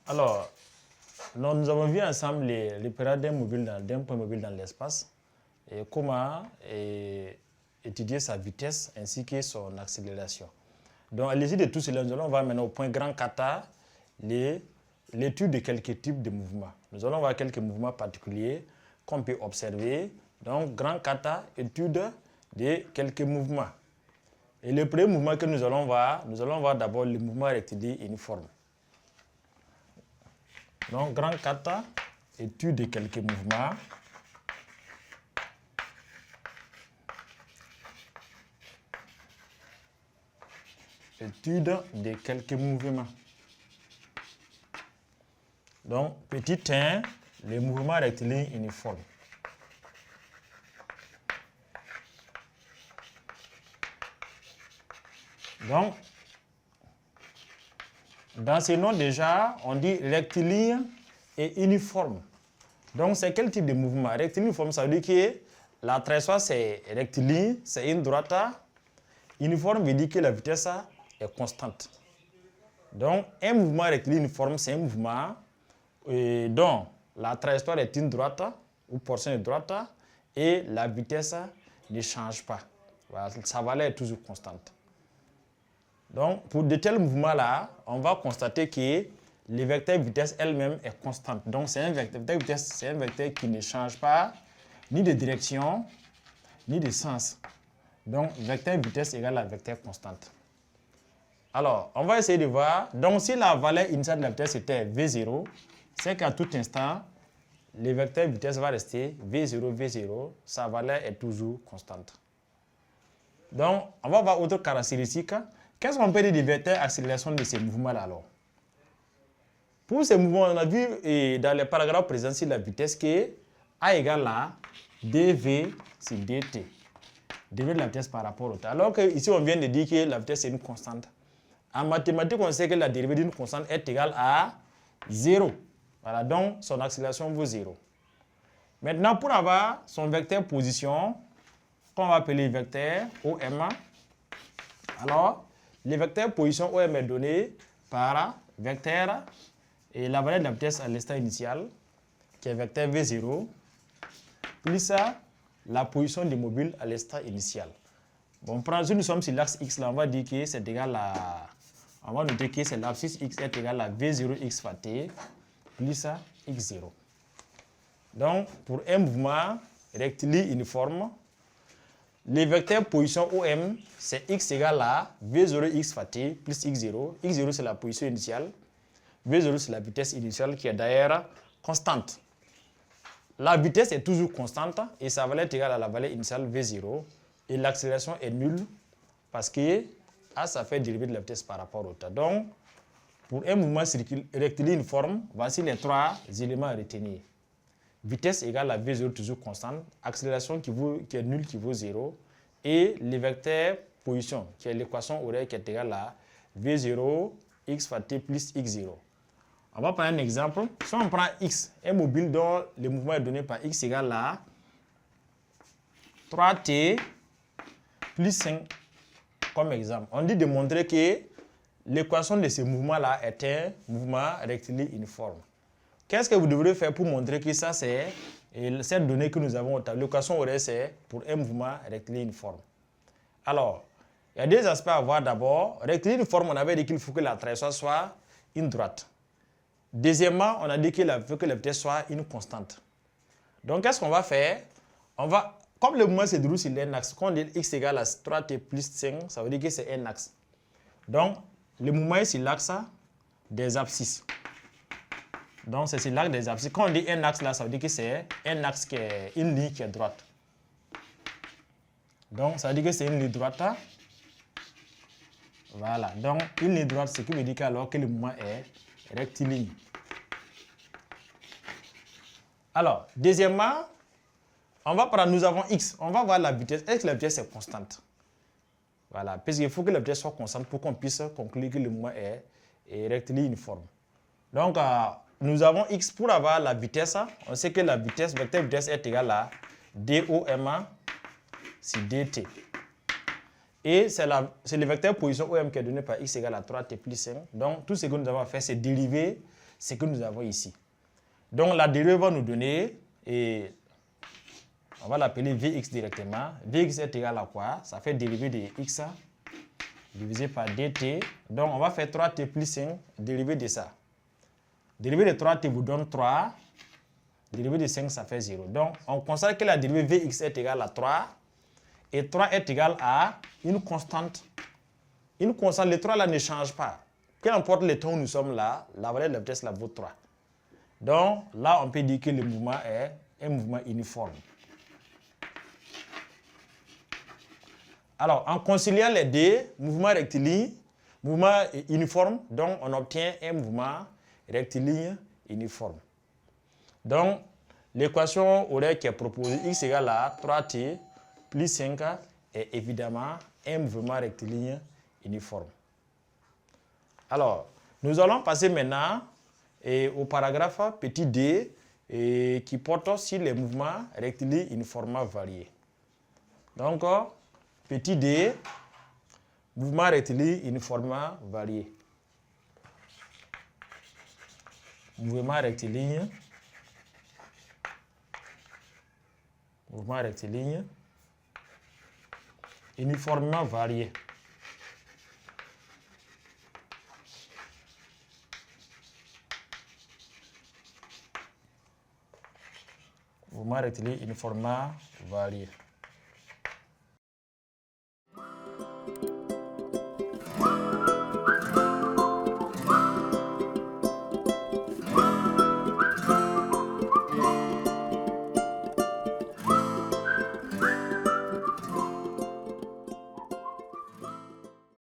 Alors, nous avons vu ensemble les périodes d'un point mobile dans l'espace et comment étudier sa vitesse ainsi que son accélération. Donc, à l'issue de tout cela, nous allons voir maintenant au point grand kata l'étude de quelques types de mouvements. Nous allons voir quelques mouvements particuliers qu'on peut observer. Donc, grand kata, étude de quelques mouvements. Et le premier mouvement que nous allons voir d'abord le mouvement rectiligne uniforme. Donc, grand kata, étude de quelques mouvements. Étude de quelques mouvements. Donc, petit 1, les mouvements rectilignes uniformes. Donc, dans ces noms déjà, on dit rectiligne et uniforme. Donc, c'est quel type de mouvement? Rectiligne uniforme, ça veut dire que la trajectoire c'est rectiligne, c'est une droite. Uniforme veut dire que la vitesse est constante. Donc, un mouvement rectiligne uniforme, c'est un mouvement dont la trajectoire est une droite ou portion de droite et la vitesse ne change pas. Voilà, sa valeur est toujours constante. Donc, pour de tels mouvements-là, on va constater que le vecteur vitesse elle-même est constante. Donc, c'est un vecteur vitesse, c'est un vecteur qui ne change pas ni de direction, ni de sens. Donc, vecteur vitesse égale à vecteur constante. Alors, on va essayer de voir. Donc, si la valeur initiale de la vitesse était V0, c'est qu'à tout instant, le vecteur vitesse va rester V0, V0. Sa valeur est toujours constante. Donc, on va voir autre caractéristique. Qu'est-ce qu'on peut dire du vecteur accélération de ces mouvements-là alors? Pour ces mouvements, on a vu dans les paragraphes présents sur la vitesse que A égale à dv sur dt. dv de la vitesse par rapport au temps. Alors qu'ici, on vient de dire que la vitesse est une constante. En mathématiques, on sait que la dérivée d'une constante est égale à 0. Voilà, donc son accélération vaut 0. Maintenant, pour avoir son vecteur position, qu'on va appeler vecteur OM, alors, le vecteur position OM est donné par vecteur et la valeur de la vitesse à l'instant initial, qui est vecteur V0, plus la position du mobile à l'instant initial. Bon, si nous sommes sur l'axe X, là, on va dire que c'est égal à... On va noter que l'axe X est égal à V0x fois t plus x0. Donc, pour un mouvement rectiligne uniforme, le vecteur position OM, c'est x égale à V0x fois t plus x0. x0, c'est la position initiale. V0, c'est la vitesse initiale qui est d'ailleurs constante. La vitesse est toujours constante et sa valeur est égale à la valeur initiale V0. Et l'accélération est nulle parce que A, ça fait dériver de la vitesse par rapport au temps. Donc, pour un mouvement rectiligne uniforme, voici les trois éléments à retenir. Vitesse égale à V0 toujours constante, accélération qui est nulle qui vaut 0 et le vecteur position qui est l'équation horaire qui est égale à V0 x fois t plus x0. On va prendre un exemple. Si on prend x, un mobile dont le mouvement est donné par x égale à 3t plus 5 comme exemple. On dit de montrer que l'équation de ce mouvement-là est un mouvement rectiligne uniforme. Qu'est-ce que vous devrez faire pour montrer que ça, c'est cette donnée que nous avons au tableau? L'équation horaire, c'est pour un mouvement rectiligne uniforme. Alors, il y a des aspects à voir d'abord. Rectiligne uniforme, on avait dit qu'il faut que la trajectoire soit une droite. Deuxièmement, on a dit qu'il faut que la vitesse soit une constante. Donc, qu'est-ce qu'on va faire? Comme le mouvement se déroule sur un axe, quand on dit x égale à 3t plus 5, ça veut dire que c'est un axe. Donc, le mouvement est sur l'axe des abscisses. Donc, c'est sur l'axe des abscisses. Quand on dit un axe là, ça veut dire que c'est un axe qui est une ligne qui est droite. Donc, ça veut dire que c'est une ligne droite. Voilà. Donc, une ligne droite, ce qui veut dire qu'alors que le mouvement est rectiligne. Alors, deuxièmement, nous avons x. On va voir la vitesse. Est-ce que la vitesse est constante? Voilà. Parce qu'il faut que la vitesse soit constante pour qu'on puisse conclure que le mouvement est rectiligne uniforme. Donc, nous avons x pour avoir la vitesse. On sait que la vitesse, vecteur vitesse est égal à dOM sur dt. Et c'est le vecteur position OM qui est donné par x égale à 3t plus 5. Donc, tout ce que nous avons à faire, c'est dériver ce que nous avons ici. Donc la dérivée va nous donner, et on va l'appeler Vx directement. Vx est égal à quoi? Ça fait dérivée de x divisé par dt. Donc on va faire 3t plus 5, dérivée de ça. Dérivée de 3t vous donne 3. Dérivée de 5, ça fait 0. Donc on constate que la dérivée Vx est égale à 3. Et 3 est égal à une constante. Une constante, les 3 là ne changent pas. Peu importe le temps où nous sommes là, la valeur de la vitesse là vaut 3. Donc là, on peut dire que le mouvement est un mouvement uniforme. Alors, en conciliant les deux, mouvement rectiligne, mouvement uniforme, donc on obtient un mouvement rectiligne uniforme. Donc, l'équation horaire qui est proposée, x égale à 3t plus 5 est évidemment un mouvement rectiligne uniforme. Alors, nous allons passer maintenant au paragraphe petit d qui porte sur les mouvements rectilignes uniformément variés. Donc, petit d, mouvement rectiligne uniformément varié. Mouvement rectiligne uniformément varié. Mouvement rectiligne uniformément varié.